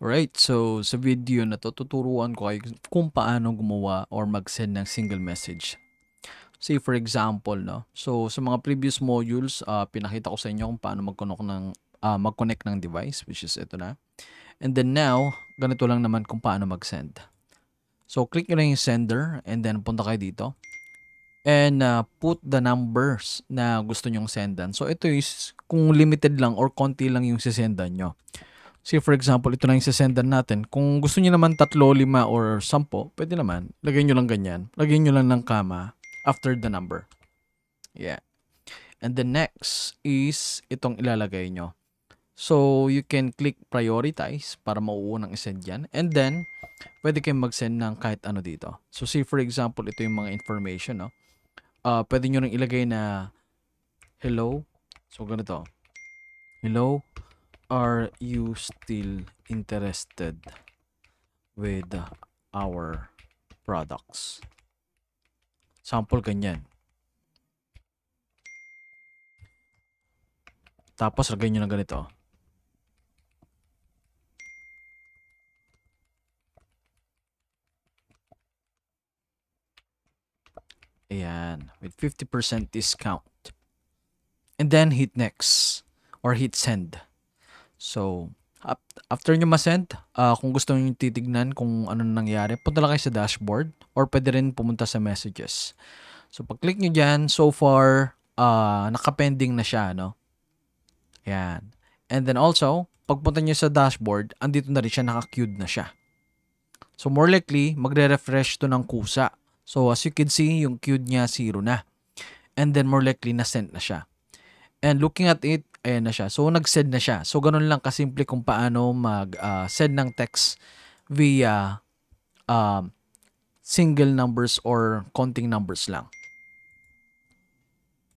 Alright, so sa video na 'to tuturuan ko kayo kung paano gumawa or mag-send ng single message. Say for example 'no, so sa mga previous modules, pinakita ko sa inyo kung paano mag-connect ng device, which is ito na. And then now, ganito lang naman kung paano mag-send. So click nyo lang yung sender and then punta kayo dito. And put the numbers na gusto nyong sendan. So ito is kung limited lang or konti lang yung sisendan nyo. Say for example, ito na yung sisendan natin. Kung gusto niyo naman 3, 5 or 10, pwede naman. Lagyan nyo lang ganyan. Lagyan nyo lang ng comma after the number. Yeah. And the next is itong ilalagay nyo. So you can click prioritize para mauunang isend yan. And then, pwede kayong mag-send ng kahit ano dito. So say for example, ito yung mga information, no? Pwede nyo rin ilagay na hello. So ganito. Hello. Are you still interested with our products? Sample ganyan. Tapos lagay nyo ng ganito. Ayan. With 50% discount. And then hit next. Or hit send. So, after nyo ma-send, kung gusto nyo titignan kung ano nangyari, punta lang kayo sa dashboard or pwede rin pumunta sa messages. So, pag-click nyo dyan, so far, naka-pending na siya, no? Ayan. And then also, pagpunta nyo sa dashboard, andito na rin siya, naka-queued na siya. So, more likely, magre-refresh to ng kusa. So, as you can see, yung queued niya 0 na. And then, more likely, na-send na siya. And looking at it, ayan na siya. So, nag-send na siya. So, ganun lang kasimple kung paano mag-send ng text via single numbers or counting numbers lang.